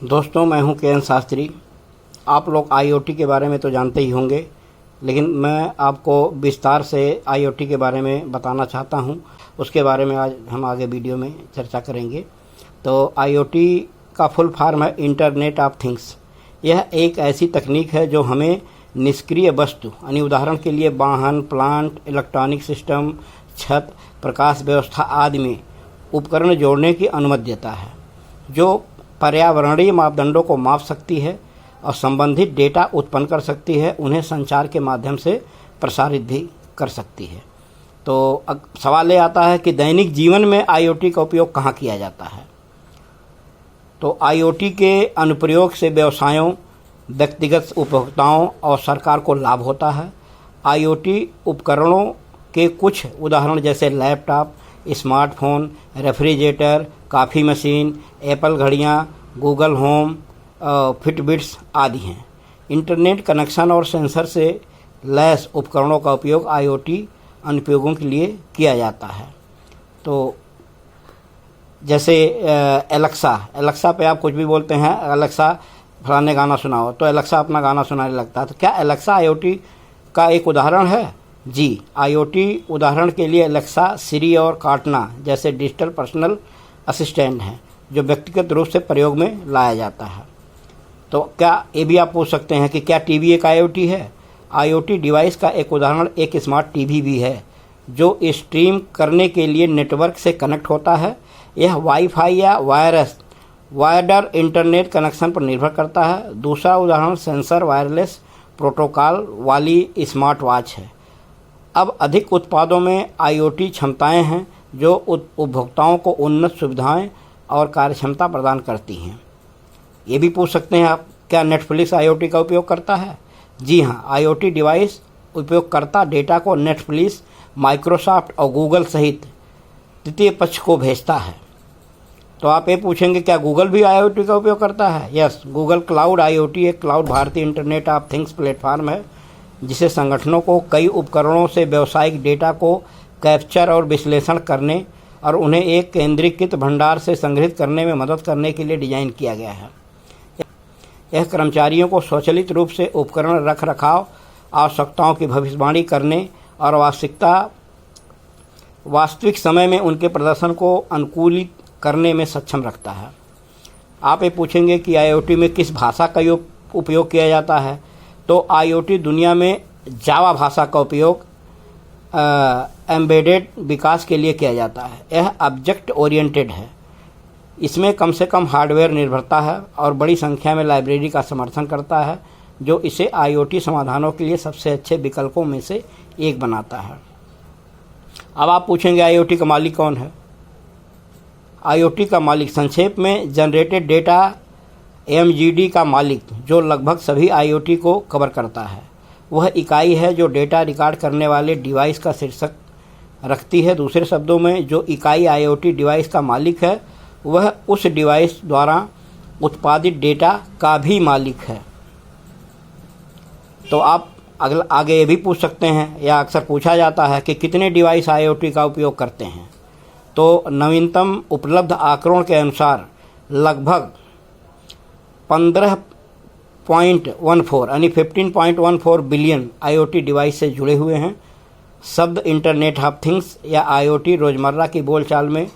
दोस्तों, मैं हूं के.एन. शास्त्री। आप लोग आईओटी के बारे में तो जानते ही होंगे, लेकिन मैं आपको विस्तार से आईओटी के बारे में बताना चाहता हूं। उसके बारे में आज हम आगे वीडियो में चर्चा करेंगे। तो आईओटी का फुल फॉर्म है इंटरनेट ऑफ थिंग्स। यह एक ऐसी तकनीक है जो हमें निष्क्रिय वस्तु यानी उदाहरण के लिए वाहन, प्लांट, इलेक्ट्रॉनिक सिस्टम, छत, प्रकाश व्यवस्था आदि में उपकरण जोड़ने की अनुमति देता है, जो पर्यावरणीय मापदंडों को माप सकती है और संबंधित डेटा उत्पन्न कर सकती है, उन्हें संचार के माध्यम से प्रसारित भी कर सकती है। तो अब सवाल ये आता है कि दैनिक जीवन में आईओटी का उपयोग कहाँ किया जाता है। तो आईओटी के अनुप्रयोग से व्यवसायों, व्यक्तिगत उपभोक्ताओं और सरकार को लाभ होता है। आईओटी उपकरणों के कुछ उदाहरण जैसे laptop, smartphone, refrigerator, coffee machine, Apple घड़ियाँ, गूगल होम, फिटबिट्स आदि हैं। इंटरनेट कनेक्शन और सेंसर से लैस उपकरणों का उपयोग आईओटी अनुप्रयोगों के लिए किया जाता है। तो जैसे एलेक्सा पे आप कुछ भी बोलते हैं, एलेक्सा फलाने गाना सुनाओ, तो एलेक्सा अपना गाना सुनाने लगता है। तो क्या एलेक्सा आईओटी का एक उदाहरण है? जी, आईओटी उदाहरण के लिए एलेक्सा, सिरी और कार्टना जैसे डिजिटल पर्सनल असिस्टेंट हैं, जो व्यक्तिगत रूप से प्रयोग में लाया जाता है। तो क्या ये भी आप पूछ सकते हैं कि क्या टीवी एक आईओटी है? आईओटी डिवाइस का एक उदाहरण एक स्मार्ट टीवी भी है, जो स्ट्रीम करने के लिए नेटवर्क से कनेक्ट होता है। यह वाईफाई या वायर्ड इंटरनेट कनेक्शन पर निर्भर करता है। दूसरा उदाहरण सेंसर वायरलेस प्रोटोकॉल वाली स्मार्ट वॉच है। अब अधिक उत्पादों में आईओटी क्षमताएं हैं जो उपभोक्ताओं को उन्नत सुविधाएं और कार्यक्षमता प्रदान करती हैं। ये भी पूछ सकते हैं आप, क्या नेटफ्लिक्स आईओटी का उपयोग करता है? जी हाँ, आईओटी डिवाइस उपयोगकर्ता डेटा को नेटफ्लिक्स, माइक्रोसॉफ्ट और गूगल सहित तृतीय पक्ष को भेजता है। तो आप ये पूछेंगे क्या गूगल भी आईओटी का उपयोग करता है? यस, गूगल क्लाउड आईओटी एक क्लाउड भारतीय इंटरनेट ऑफ थिंग्स प्लेटफॉर्म है, जिसे संगठनों को कई उपकरणों से व्यावसायिक डेटा को कैप्चर और विश्लेषण करने और उन्हें एक केंद्रीकृत भंडार से संग्रहित करने में मदद करने के लिए डिजाइन किया गया है। यह कर्मचारियों को स्वचालित रूप से उपकरण रख रखाव, आवश्यकताओं की भविष्यवाणी करने और वास्तविक समय में उनके प्रदर्शन को अनुकूलित करने में सक्षम रखता है। आप ये पूछेंगे कि आईओटी में किस भाषा का उपयोग किया जाता है? तो आईओटी दुनिया में जावा भाषा का उपयोग एम्बेडेड विकास के लिए किया जाता है। यह ऑब्जेक्ट ओरिएंटेड है। इसमें कम से कम हार्डवेयर निर्भरता है और बड़ी संख्या में लाइब्रेरी का समर्थन करता है, जो इसे आईओटी समाधानों के लिए सबसे अच्छे विकल्पों में से एक बनाता है। अब आप पूछेंगे आईओटी का मालिक कौन है? आईओटी का मालिक संक्षेप में जनरेटेड डेटा एमजीडी का मालिक, जो लगभग सभी आईओटी को कवर करता है, वह इकाई है जो डेटा रिकॉर्ड करने वाले डिवाइस का शीर्षक रखती है। दूसरे शब्दों में, जो इकाई आईओटी डिवाइस का मालिक है, वह उस डिवाइस द्वारा उत्पादित डेटा का भी मालिक है। तो आप आगे ये भी पूछ सकते हैं, या अक्सर पूछा जाता है कि कितने डिवाइस आईओटी का उपयोग करते हैं। तो नवीनतम उपलब्ध आंकड़ों के अनुसार लगभग 15.14 यानी 15.14 बिलियन आईओटी डिवाइस से जुड़े हुए हैं। शब्द इंटरनेट ऑफ थिंग्स या आईओटी रोज़मर्रा की बोलचाल में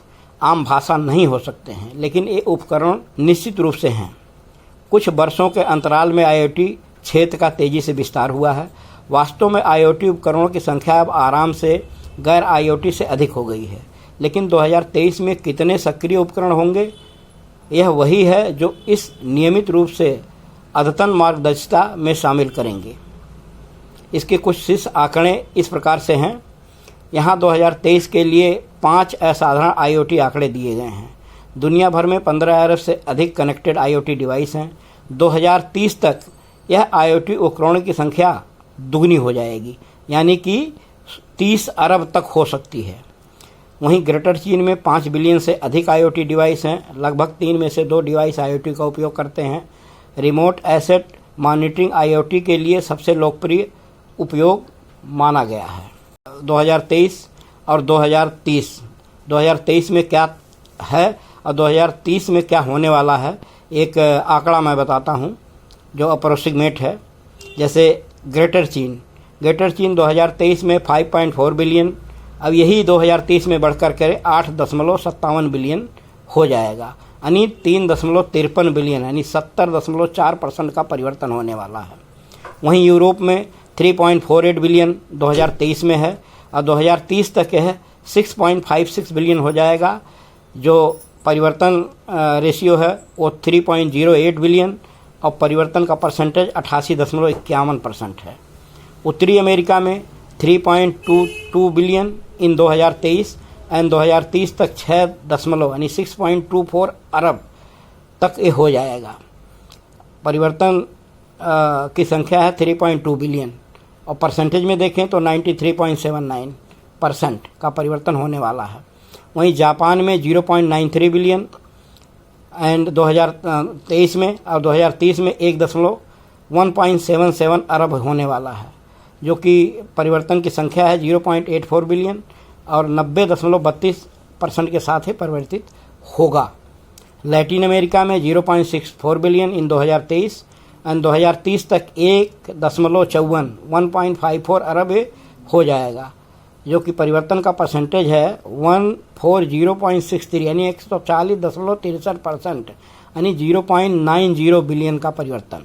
आम भाषा नहीं हो सकते हैं, लेकिन ये उपकरण निश्चित रूप से हैं। कुछ वर्षों के अंतराल में आईओटी क्षेत्र का तेज़ी से विस्तार हुआ है। वास्तव में आईओटी उपकरणों की संख्या अब आराम से गैर आईओटी से अधिक हो गई है। लेकिन 2023 में कितने सक्रिय उपकरण होंगे, यह वही है जो इस नियमित रूप से अद्यतन मार्गदर्शिता में शामिल करेंगे। इसके कुछ शीर्ष आंकड़े इस प्रकार से हैं। यहाँ 2023 के लिए 5 असाधारण आईओटी आंकड़े दिए गए हैं। दुनिया भर में 15 अरब से अधिक कनेक्टेड आईओटी डिवाइस हैं। 2030 तक यह आईओटी उपकरणों की संख्या दुगनी हो जाएगी, यानी कि 30 अरब तक हो सकती है। वहीं ग्रेटर चीन में 5 बिलियन से अधिक आईओटी डिवाइस हैं। लगभग 3 में से 2 डिवाइस आईओटी का उपयोग करते हैं। रिमोट एसेट मॉनिटरिंग आईओटी के लिए सबसे लोकप्रिय उपयोग माना गया है। 2023 और 2030 में क्या है और 2030 में क्या होने वाला है, एक आंकड़ा मैं बताता हूँ जो अप्रोक्सीमेट है। जैसे ग्रेटर चीन 2023 में 5.4 बिलियन, अब यही 2030 में बढ़कर के 8.57 बिलियन हो जाएगा, यानी 3.53 बिलियन, यानी 70.4% का परिवर्तन होने वाला है। वहीं यूरोप में 3.48 बिलियन 2023 में है और 2030 तक है 6.56 बिलियन हो जाएगा। जो परिवर्तन रेशियो है वो 3.08 बिलियन और परिवर्तन का परसेंटेज 88.51% है। उत्तरी अमेरिका में 3.22 बिलियन इन 2023 एंड 2030 तक 6.24 अरब तक ये हो जाएगा। परिवर्तन की संख्या है 3.2 बिलियन और परसेंटेज में देखें तो 93.79% का परिवर्तन होने वाला है। वहीं जापान में 0.93 बिलियन एंड 2023 में और 2030 में 1.77 अरब होने वाला है, जो कि परिवर्तन की संख्या है 0.84 बिलियन और 90.32% के साथ ही परिवर्तित होगा। लैटिन अमेरिका में 0.64 बिलियन इन 2023 एंड 2030 तक 1.54 अरब हो जाएगा, जो कि परिवर्तन का परसेंटेज है 140.63 यानी 140.63%, यानी 0.90 बिलियन का परिवर्तन।